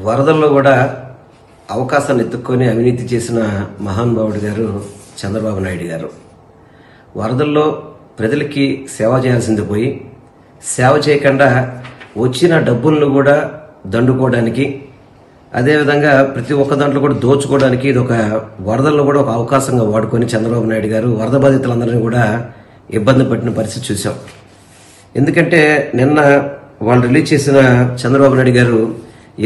వరదల్లో కూడా అవకాశాన్ని ఎత్తుక్కొని అవినీతి చేసిన మహానుభావుడు గారు చంద్రబాబు నాయుడు గారు. వరదల్లో ప్రజలకి సేవ చేయాల్సింది పోయి సేవ చేయకుండా వచ్చిన డబ్బులను కూడా దండుకోవడానికి, అదేవిధంగా ప్రతి ఒక్క దాంట్లో కూడా దోచుకోవడానికి ఇది ఒక వరదల్లో కూడా ఒక అవకాశంగా వాడుకొని చంద్రబాబు నాయుడు గారు వరద బాధితులందరినీ కూడా ఇబ్బంది పట్టిన పరిస్థితి చూసాం. ఎందుకంటే నిన్న వాళ్ళు రిలీజ్ చేసిన చంద్రబాబు నాయుడు గారు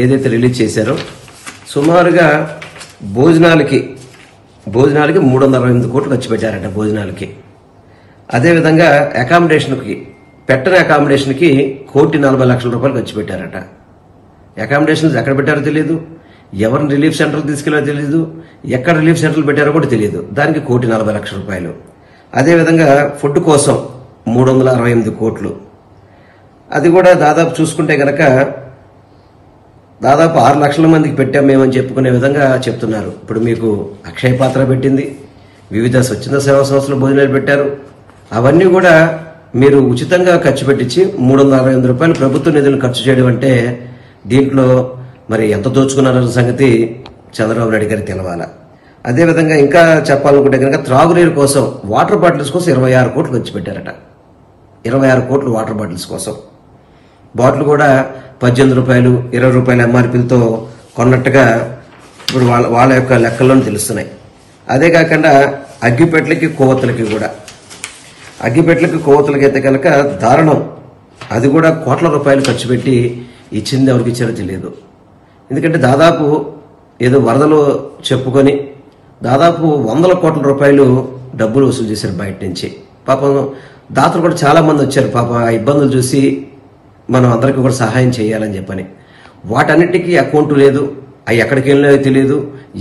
ఏదైతే రిలీజ్ చేశారో సుమారుగా భోజనాలకి 368 కోట్లు ఖర్చు పెట్టారట భోజనాలకి. అదేవిధంగా అకామిడేషన్కి పెట్టని అకామిడేషన్కి 1,40,00,000 రూపాయలు ఖర్చు పెట్టారట. అకామిడేషన్స్ ఎక్కడ పెట్టారో తెలియదు, ఎవరిని రిలీఫ్ సెంటర్కి తీసుకెళ్లారో తెలియదు, ఎక్కడ రిలీఫ్ సెంటర్లు పెట్టారో కూడా తెలియదు. దానికి 1,40,00,000 రూపాయలు. అదేవిధంగా ఫుడ్ కోసం 368 కోట్లు. అది కూడా దాదాపు చూసుకుంటే గనక దాదాపు 6 లక్షల మందికి పెట్టాం మేమని చెప్పుకునే విధంగా చెప్తున్నారు. ఇప్పుడు మీకు అక్షయ పాత్ర పెట్టింది, వివిధ స్వచ్ఛంద సేవా సంస్థలు భోజనాలు పెట్టారు. అవన్నీ కూడా మీరు ఉచితంగా ఖర్చు పెట్టించి 368 రూపాయలు ప్రభుత్వ నిధులు ఖర్చు చేయడం అంటే దీంట్లో మరి ఎంత దోచుకున్నారన్న సంగతి చంద్రబాబు నాయుడు గారికి తెలవాల. అదేవిధంగా ఇంకా చెప్పాలనుకుంటే కనుక త్రాగునీరు కోసం వాటర్ బాటిల్స్ కోసం 26 కోట్లు ఖర్చు పెట్టారట. 26 కోట్లు వాటర్ బాటిల్స్ కోసం. బాటిల్ కూడా 18 రూపాయలు 20 రూపాయల ఎంఆర్పీలతో కొన్నట్టుగా ఇప్పుడు వాళ్ళ యొక్క లెక్కల్లోనే తెలుస్తున్నాయి. అదే కాకుండా అగ్గిపెట్లకి కొవ్వొత్తులకి కూడా, అగ్గిపెట్లకి కొవ్వొత్తులకి అయితే కనుక దారుణం. అది కూడా కోట్ల రూపాయలు ఖర్చు పెట్టి ఇచ్చింది ఎవరికి ఇచ్చారో తెలియదు. ఎందుకంటే దాదాపు ఏదో వరదలు చెప్పుకొని దాదాపు 100 కోట్ల రూపాయలు డబ్బులు వసూలు చేశారు బయట నుంచి. పాపం దాతలు కూడా చాలా మంది వచ్చారు. పాప ఇబ్బందులు చూసి మనం అందరికీ కూడా సహాయం చేయాలని చెప్పని వాటన్నిటికీ అకౌంట్ లేదు, అవి ఎక్కడికి వెళ్ళినాయో తెలియదు,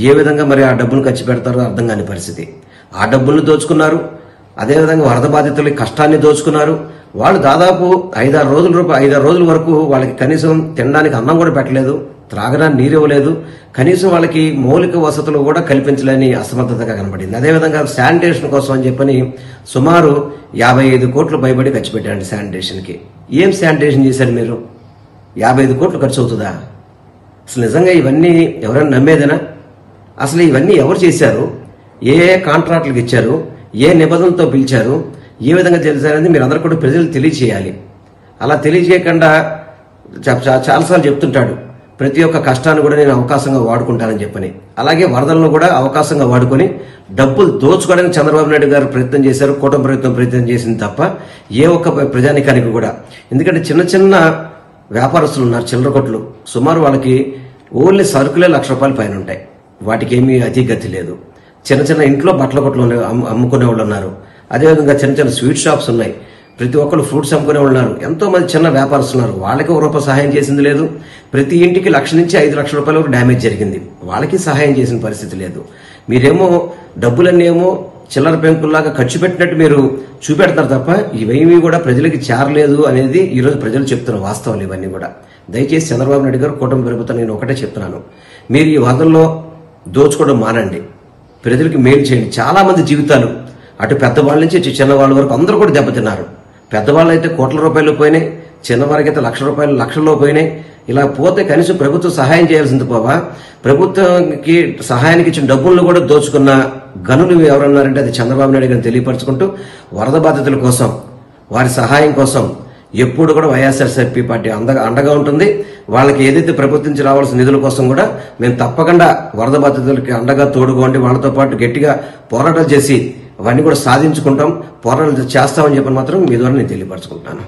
ఏ విధంగా మరి ఆ డబ్బులు ఖర్చు పెడతారో అర్థం కాని పరిస్థితి. ఆ డబ్బులను దోచుకున్నారు. అదేవిధంగా వరద బాధితుల కష్టాన్ని దోచుకున్నారు. వాళ్ళు దాదాపు 5-6 రోజుల వరకు వాళ్ళకి కనీసం తినడానికి అన్నం కూడా పెట్టలేదు, త్రాగడానికి నీరు ఇవ్వలేదు, కనీసం వాళ్ళకి మౌలిక వసతులు కూడా కల్పించలేని అసమర్థతగా కనబడింది. అదేవిధంగా శానిటేషన్ కోసం అని చెప్పని సుమారు 55 కోట్లు పైబడి ఖర్చు పెట్టారండి శానిటేషన్కి. ఏం శానిటేషన్ చేశారు మీరు? 55 కోట్లు ఖర్చు అవుతుందా? అసలు నిజంగా ఇవన్నీ ఎవరైనా నమ్మేదేనా? అసలు ఇవన్నీ ఎవరు చేశారు? ఏ కాంట్రాక్టులకు ఇచ్చారు? ఏ నిబంధనలతో పిలిచారు? ఏ విధంగా చేశారనేది మీరు అందరూ కూడా ప్రజలు తెలియచేయాలి. అలా తెలియజేయకుండా చాలాసార్లు చెప్తుంటాడు ప్రతి ఒక్క కష్టాన్ని కూడా నేను అవకాశంగా వాడుకుంటానని చెప్పని. అలాగే వరదలను కూడా అవకాశంగా వాడుకొని డబ్బులు దోచుకోవడానికి చంద్రబాబు నాయుడు గారు ప్రయత్నం చేశారు, కూటమి ప్రభుత్వం ప్రయత్నం చేసింది తప్ప ఏ ఒక్క ప్రజానికానికి కూడా. ఎందుకంటే చిన్న చిన్న వ్యాపారస్తులు ఉన్నారు, చిల్లర కొట్లు, సుమారు వాళ్ళకి ఓన్లీ సరుకులే 1,00,000 రూపాయల పైన ఉంటాయి. వాటికి ఏమీ అతిగతి లేదు. చిన్న చిన్న ఇంట్లో బట్టల కొట్లు అమ్ముకునే వాళ్ళు ఉన్నారు. అదేవిధంగా చిన్న చిన్న స్వీట్ షాప్స్ ఉన్నాయి. ప్రతి ఒక్కరు ఫ్రూట్స్ అమ్ముకునే ఉన్నారు. ఎంతో మంది చిన్న వ్యాపారస్తులు ఉన్నారు. వాళ్ళకి 1 రూపాయి సహాయం చేసింది లేదు. ప్రతి ఇంటికి 1,00,000 నుంచి 5 లక్షల రూపాయల వరకు డ్యామేజ్ జరిగింది. వాళ్ళకి సహాయం చేసిన పరిస్థితి లేదు. మీరేమో డబ్బులన్నీ ఏమో చిల్లర పెంకుల్లాగా ఖర్చు పెట్టినట్టు మీరు చూపెడతారు తప్ప ఇవేమీ కూడా ప్రజలకి చేరలేదు అనేది ఈరోజు ప్రజలు చెప్తున్న వాస్తవాలు ఇవన్నీ కూడా. దయచేసి చంద్రబాబు నాయుడు గారు, కూటమి ప్రభుత్వం నేను ఒకటే చెప్తున్నాను, మీరు ఈ వరదల్లో దోచుకోవడం మానండి, ప్రజలకి మేలు చేయండి. చాలా మంది జీవితాలు అటు పెద్దవాళ్ళ నుంచి చిన్నవాళ్ళ వరకు అందరూ కూడా దెబ్బతిన్నారు. పెద్దవాళ్ళు అయితే కోట్ల రూపాయలు పోయినాయి, చిన్నవారికి అయితే 1,00,000 రూపాయలు లక్షల్లో పోయినాయి. ఇలా పోతే కనీసం ప్రభుత్వం సహాయం చేయాల్సింది పోవా ప్రభుత్వానికి సహాయానికి ఇచ్చిన డబ్బులను కూడా దోచుకున్న గనులు ఎవరన్నారంటే అది చంద్రబాబు నాయుడు గారిని తెలియపరచుకుంటూ వరద బాధితుల కోసం, వారి సహాయం కోసం ఎప్పుడు కూడా వైఎస్ఆర్సీపీ పార్టీ అండగా ఉంటుంది. వాళ్ళకి ఏదైతే ప్రభుత్వం నుంచి రావాల్సిన నిధుల కోసం కూడా మేము తప్పకుండా వరద బాధితులకి అండగా తోడుకోండి, వాళ్ళతో పాటు గట్టిగా పోరాటాలు చేసి అవన్నీ కూడా సాధించుకుంటాం, పోరాటాలు చేస్తామని చెప్పని మాత్రం మీ ద్వారా నేను తెలియపరచుకుంటాను.